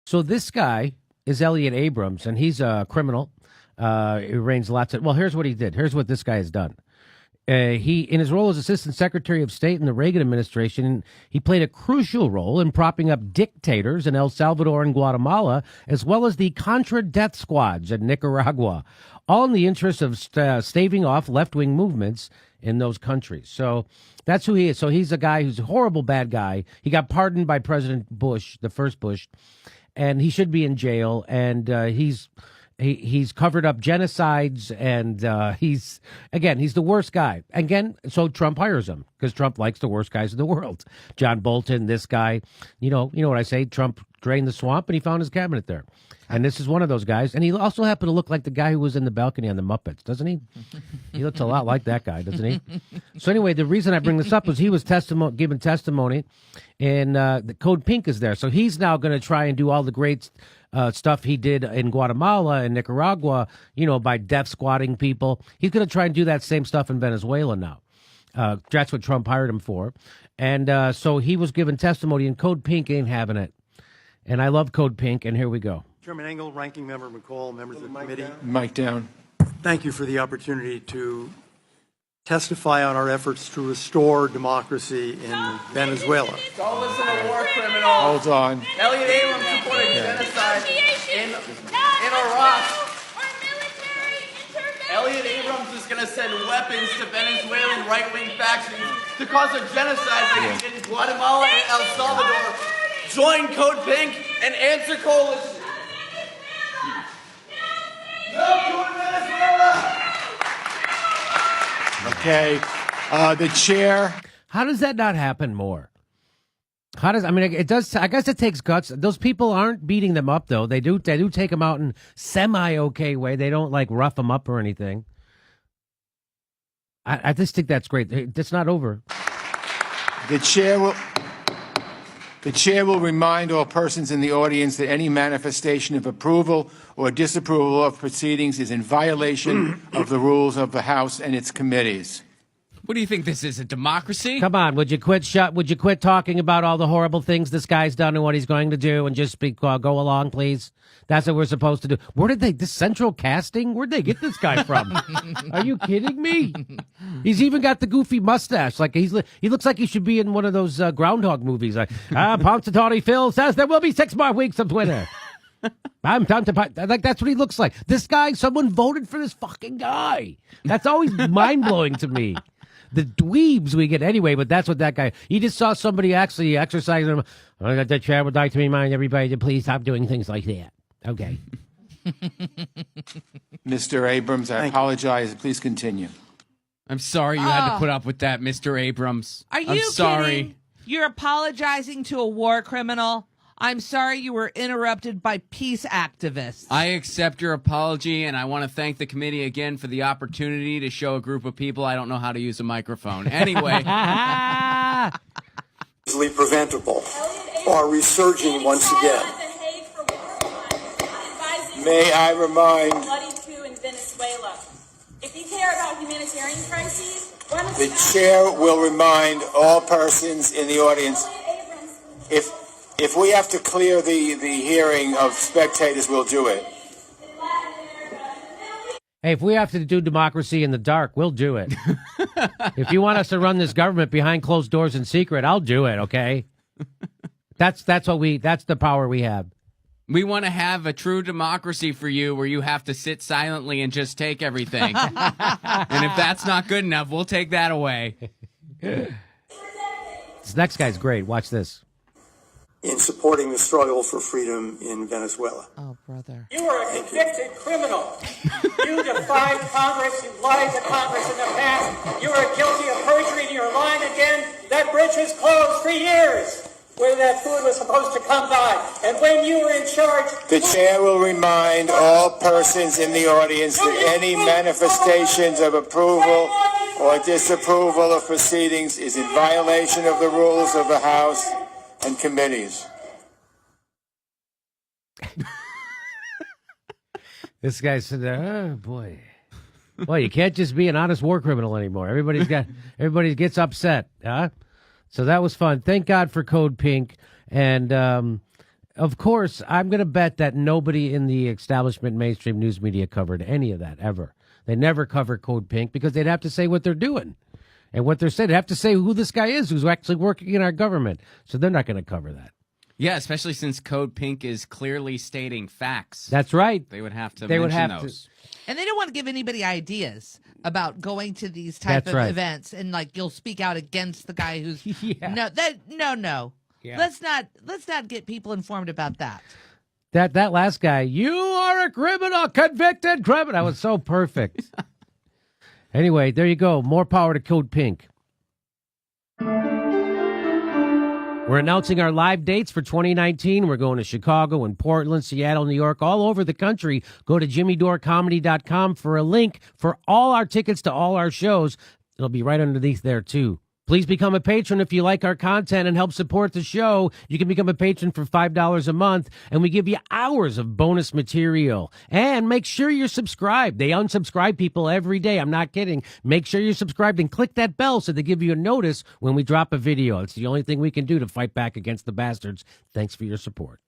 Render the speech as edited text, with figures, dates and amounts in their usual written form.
So this guy is Elliot Abrams, and he's a criminal. He arranged lots of. Well, here's what he did. Here's what this guy has done. He, in his role as Assistant Secretary of State in the Reagan administration, he played a crucial role in propping up dictators in El Salvador and Guatemala, as well as the Contra death squads in Nicaragua, all in the interest of staving off left-wing movements in those countries. So that's who he is. So he's a guy who's a horrible, bad guy. He got pardoned by President Bush, the first Bush, and he should be in jail. And he's covered up genocides, and he's the worst guy. Again, so Trump hires him because Trump likes the worst guys in the world. John Bolton, this guy, you know what I say? Trump drained the swamp, and he found his cabinet there. And this is one of those guys. And he also happened to look like the guy who was in the balcony on the Muppets, doesn't he? He looks a lot like that guy, doesn't he? So anyway, the reason I bring this up was he was giving testimony, and the Code Pink is there. So he's now going to try and do all the great stuff he did in Guatemala and Nicaragua, by death squatting people. He's going to try and do that same stuff in Venezuela now. That's what Trump hired him for. And so he was giving testimony, and Code Pink ain't having it. And I love Code Pink, and here we go. Chairman Engel, Ranking Member McCall, members of the committee. Mic down. Thank you for the opportunity to testify on our efforts to restore democracy in Venezuela. Don't listen to war criminals. Hold on. Elliot Abrams supported genocide in Iraq. Elliot Abrams is going to send weapons to Venezuelan right-wing factions to cause a genocide in Guatemala and El Salvador. Join Code Pink and answer coalition. Okay. The chair. How does that not happen more? It does. I guess it takes guts. Those people aren't beating them up, though. They do take them out in semi-okay way. They don't rough them up or anything. I just think that's great. It's not over. The chair will remind all persons in the audience that any manifestation of approval or disapproval of proceedings is in violation of the rules of the House and its committees. What do you think this is, a democracy? Come on, would you quit talking about all the horrible things this guy's done and what he's going to do and just go along, please? That's what we're supposed to do. This central casting? Where'd they get this guy from? Are you kidding me? He's even got the goofy mustache. He looks like he should be in one of those Groundhog movies. Ponce Phil says there will be 6 more weeks of winter. I'm down to that's what he looks like. This guy, someone voted for this fucking guy. That's always mind-blowing to me. The dweebs we get anyway, but that's what that guy. He just saw somebody actually exercising him. The chair would like to remind everybody to please stop doing things like that. Okay. Mr. Abrams, I apologize. Please continue. I'm sorry you had to put up with that, Mr. Abrams. Are you I'm sorry. kidding? You're apologizing to a war criminal? I'm sorry you were interrupted by peace activists. I accept your apology, and I want to thank the committee again for the opportunity to show a group of people I don't know how to use a microphone. Anyway. Easily preventable are resurging once again. May I remind in Venezuela. If you care about humanitarian crises, the chair will remind all persons in the audience, if we have to clear the hearing of spectators, we'll do it. Hey, if we have to do democracy in the dark, we'll do it. If you want us to run this government behind closed doors in secret, I'll do it, okay? That's the power we have. We want to have a true democracy for you where you have to sit silently and just take everything. And if that's not good enough, we'll take that away. This next guy's great. Watch this. In supporting the struggle for freedom in Venezuela. Oh, brother. You are a convicted criminal. You defied Congress. You lied to Congress in the past. You are guilty of perjury and you're lying again. That bridge is closed for years where that food was supposed to come by. And when you were in charge... The chair will remind all persons in the audience that any manifestations of approval or disapproval of proceedings is in violation of the rules of the House and committees. This guy said, "Oh boy, you can't just be an honest war criminal anymore. Everybody gets upset, huh?" So that was fun. Thank God for Code Pink, and of course, I'm going to bet that nobody in the establishment mainstream news media covered any of that ever. They never cover Code Pink because they'd have to say what they're doing and what they're saying. They have to say who this guy is who's actually working in our government. So they're not going to cover that. Yeah, especially since Code Pink is clearly stating facts. That's right. They would have to They would mention have to- those. And they don't want to give anybody ideas about going to these type That's of right. events, and like you'll speak out against the guy who's Yeah. no. Yeah. Let's not get people informed about that. That last guy, you are a criminal, convicted criminal. That was so perfect. Anyway, there you go. More power to Code Pink. We're announcing our live dates for 2019. We're going to Chicago and Portland, Seattle, New York, all over the country. Go to jimmydorecomedy.com for a link for all our tickets to all our shows. It'll be right underneath there, too. Please become a patron if you like our content and help support the show. You can become a patron for $5 a month, and we give you hours of bonus material. And make sure you're subscribed. They unsubscribe people every day. I'm not kidding. Make sure you're subscribed and click that bell so they give you a notice when we drop a video. It's the only thing we can do to fight back against the bastards. Thanks for your support.